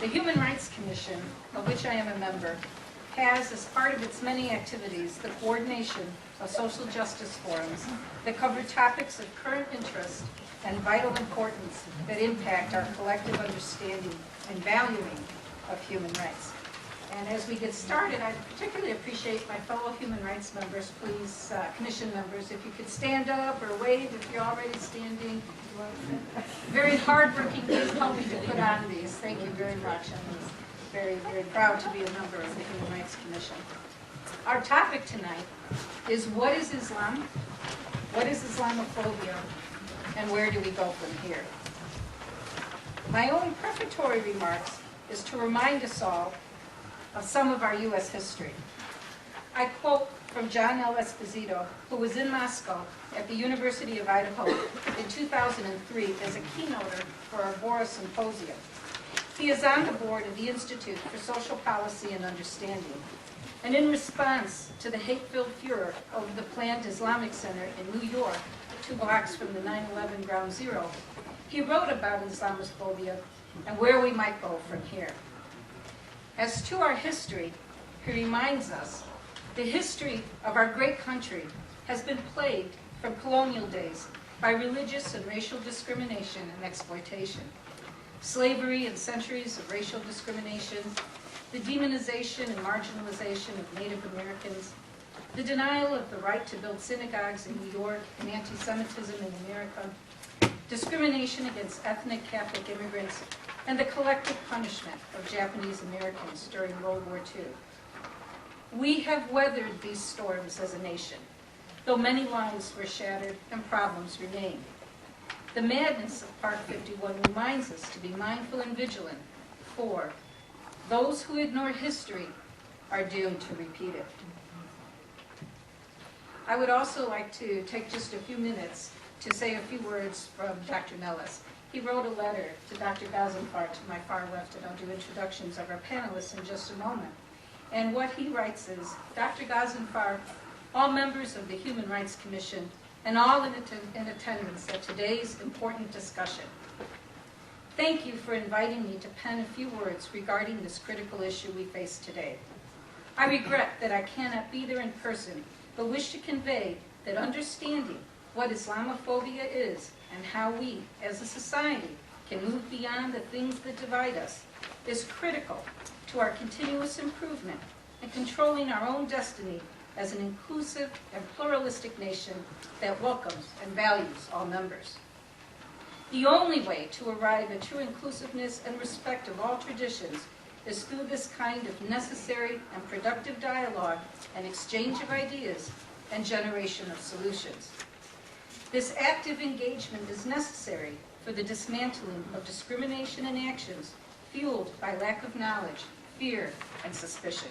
The Human Rights Commission, of which I am a member, has, as part of its many activities, the coordination of social justice forums that cover topics of current interest and vital importance that impact our collective understanding and valuing of human rights. And as we get started, I particularly appreciate my fellow human rights members, please, commission members, if you could stand up or wave if you're already standing. Very hardworking people help me to put on these. Thank you very much. I'm very, very proud to be a member of the Human Rights Commission. Our topic tonight is what is Islam, what is Islamophobia, and where do we go from here? My own prefatory remarks is to remind us all of some of our U.S. history. I quote from John L. Esposito, who was in Moscow at the University of Idaho in 2003 as a keynoter for our Bora Symposium. He is on the board of the Institute for Social Policy and Understanding. And in response to the hate-filled furor over the planned Islamic Center in New York, 2 blocks from the 9/11 ground zero, he wrote about Islamophobia and where we might go from here. As to our history, he reminds us the history of our great country has been plagued from colonial days by religious and racial discrimination and exploitation. Slavery and centuries of racial discrimination, the demonization and marginalization of Native Americans, the denial of the right to build synagogues in New York, and anti-Semitism in America, discrimination against ethnic Catholic immigrants, and the collective punishment of Japanese Americans during World War II. We have weathered these storms as a nation, though many lives were shattered and problems remain. The madness of Part 51 reminds us to be mindful and vigilant, for those who ignore history are doomed to repeat it. I would also like to take just a few minutes to say a few words from Dr. Nellis. He wrote a letter to Dr. Gazenfar to my far left, and I'll do introductions of our panelists in just a moment. And what he writes is, Dr. Gazenfar, all members of the Human Rights Commission, and all in attendance at today's important discussion. Thank you for inviting me to pen a few words regarding this critical issue we face today. I regret that I cannot be there in person, but wish to convey that understanding what Islamophobia is and how we, as a society, can move beyond the things that divide us is critical to our continuous improvement and controlling our own destiny as an inclusive and pluralistic nation that welcomes and values all members. The only way to arrive at true inclusiveness and respect of all traditions is through this kind of necessary and productive dialogue and exchange of ideas and generation of solutions. This active engagement is necessary for the dismantling of discrimination and actions fueled by lack of knowledge, fear, and suspicion.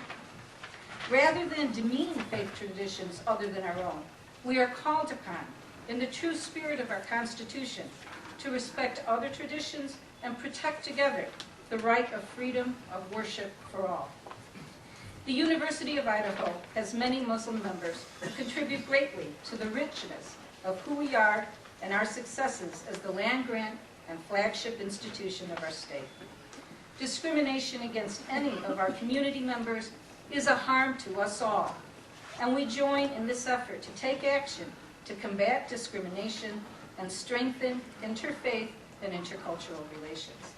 Rather than demean faith traditions other than our own, we are called upon, in the true spirit of our Constitution, to respect other traditions and protect together the right of freedom of worship for all. The University of Idaho has many Muslim members who contribute greatly to the richness of who we are and our successes as the land-grant and flagship institution of our state. Discrimination against any of our community members is a harm to us all, and we join in this effort to take action to combat discrimination and strengthen interfaith and intercultural relations.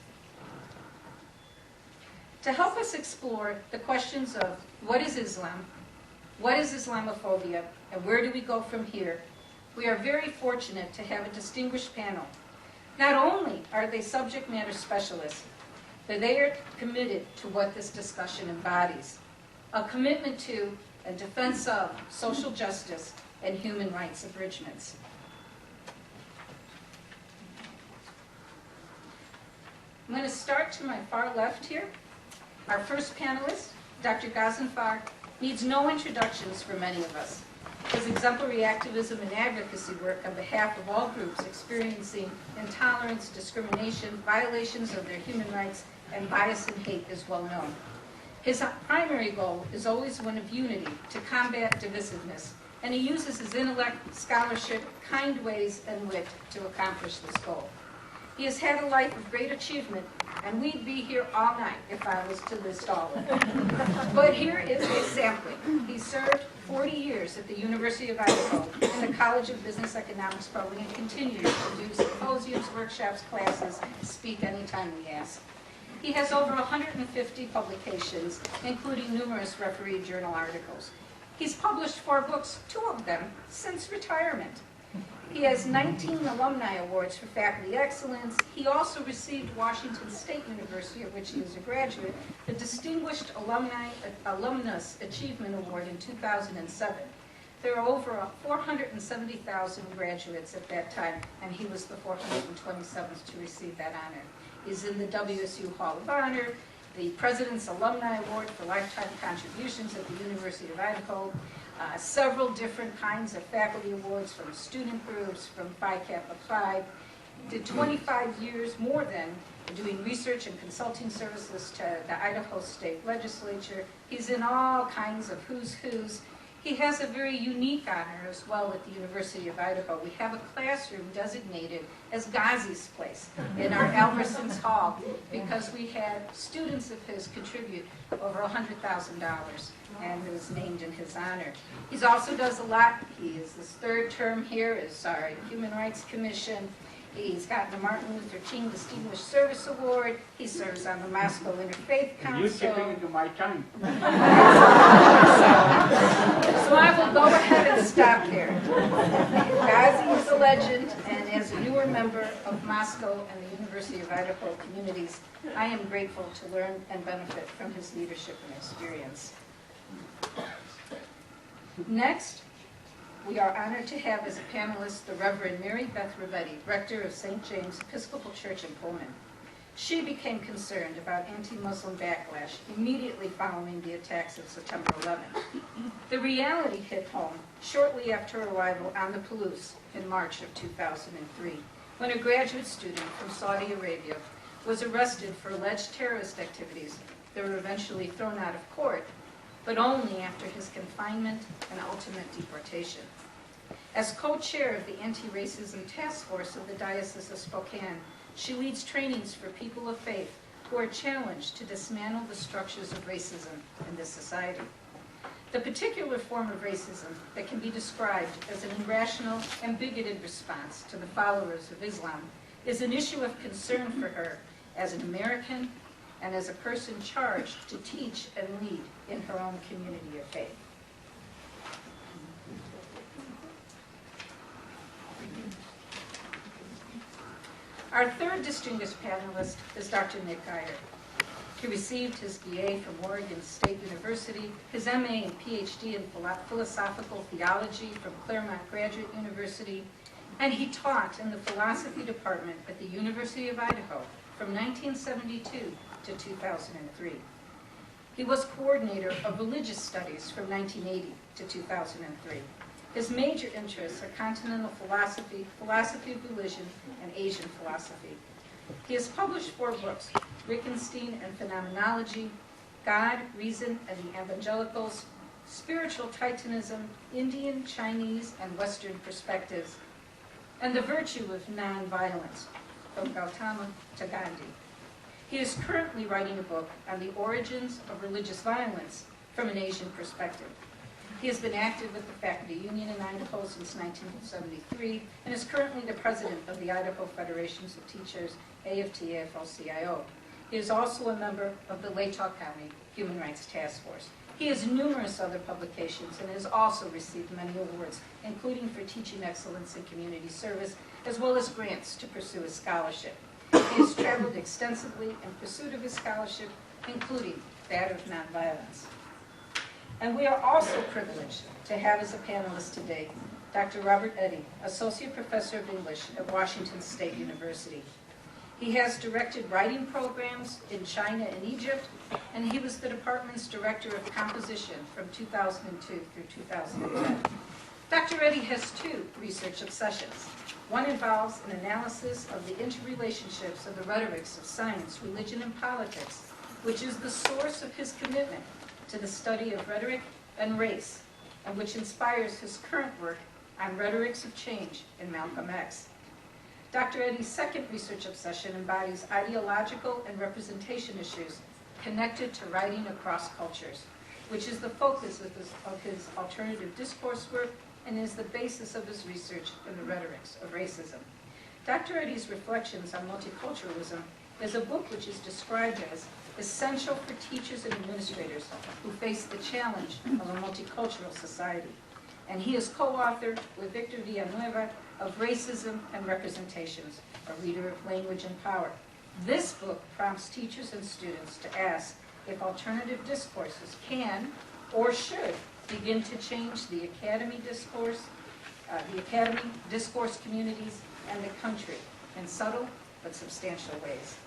To help us explore the questions of what is Islam, what is Islamophobia, and where do we go from here, we are very fortunate to have a distinguished panel. Not only are they subject matter specialists, but they are committed to what this discussion embodies, a commitment to and defense of social justice and human rights abridgments. I'm going to start to my far left here. Our first panelist, Dr. Gazenfar, needs no introductions for many of us. His exemplary activism and advocacy work on behalf of all groups experiencing intolerance, discrimination, violations of their human rights, and bias and hate is well known. His primary goal is always one of unity to combat divisiveness, and he uses his intellect, scholarship, kind ways, and wit to accomplish this goal. He has had a life of great achievement and we'd be here all night if I was to list all of them. But here is a sampling. He served 40 years at the University of Idaho in the College of Business Economics program and continues to do symposiums, workshops, classes, speak anytime we ask. He has over 150 publications, including numerous refereed journal articles. He's published 4 books, 2 of them since retirement. He has 19 alumni awards for faculty excellence. He also received Washington State University, of which he is a graduate, the Distinguished Alumnus Achievement Award in 2007. There are over 470,000 graduates at that time, and he was the 427th to receive that honor. He's in the WSU Hall of Honor, the President's Alumni Award for Lifetime Contributions at the University of Idaho, several different kinds of faculty awards from student groups, from Phi Kappa Phi, did 25 years more than doing research and consulting services to the Idaho State Legislature. He's in all kinds of who's who's. He has a very unique honor as well at the University of Idaho. We have a classroom designated as Ghazi's Place in our Alberson's Hall because we had students of his contribute over $100,000 and it was named in his honor. He also does a lot. He is his 3rd term here as our Human Rights Commission. He's gotten the Martin Luther King Distinguished Service Award. He serves on the Moscow Interfaith Council. You're chipping into my time. So I will go ahead and stop there. Ghazi is a legend, and as a newer member of Moscow and the University of Idaho communities, I am grateful to learn and benefit from his leadership and experience. Next, we are honored to have as a panelist the Reverend Mary Beth Rivetti, rector of St. James Episcopal Church in Pullman. She became concerned about anti-Muslim backlash immediately following the attacks of September 11th. The reality hit home shortly after arrival on the Palouse in March of 2003, when a graduate student from Saudi Arabia was arrested for alleged terrorist activities that were eventually thrown out of court, but only after his confinement and ultimate deportation. As co-chair of the Anti-Racism Task Force of the Diocese of Spokane, she leads trainings for people of faith who are challenged to dismantle the structures of racism in this society. The particular form of racism that can be described as an irrational and bigoted response to the followers of Islam is an issue of concern for her as an American and as a person charged to teach and lead in her own community of faith. Our 3rd distinguished panelist is Dr. Nick Geyer. He received his BA from Oregon State University, his MA and PhD in philosophical theology from Claremont Graduate University, and he taught in the philosophy department at the University of Idaho from 1972 to 2003. He was coordinator of religious studies from 1980 to 2003. His major interests are continental philosophy, philosophy of religion, and Asian philosophy. He has published 4 books, Wittgenstein and Phenomenology, God, Reason, and the Evangelicals, Spiritual Titanism, Indian, Chinese, and Western Perspectives, and The Virtue of Nonviolence, from Gautama to Gandhi. He is currently writing a book on the origins of religious violence from an Asian perspective. He has been active with the Faculty Union in Idaho since 1973 and is currently the president of the Idaho Federations of Teachers, AFT-AFL-CIO. He is also a member of the Latah County Human Rights Task Force. He has numerous other publications and has also received many awards, including for teaching excellence in community service, as well as grants to pursue his scholarship. He has traveled extensively in pursuit of his scholarship, including that of nonviolence. And we are also privileged to have as a panelist today Dr. Robert Eddy, Associate Professor of English at Washington State University. He has directed writing programs in China and Egypt, and he was the department's Director of Composition from 2002 through 2010. Dr. Eddy has 2 research obsessions. One involves an analysis of the interrelationships of the rhetorics of science, religion, and politics, which is the source of his commitment to the study of rhetoric and race, and which inspires his current work on rhetorics of change in Malcolm X. Dr. Eddy's second research obsession embodies ideological and representation issues connected to writing across cultures, which is the focus of his alternative discourse work and is the basis of his research in the rhetorics of racism. Dr. Eddy's Reflections on Multiculturalism is a book which is described as essential for teachers and administrators who face the challenge of a multicultural society. And he is co-author with Victor Villanueva of Racism and Representations, a reader of Language and Power. This book prompts teachers and students to ask if alternative discourses can or should begin to change the academy discourse communities, and the country in subtle but substantial ways.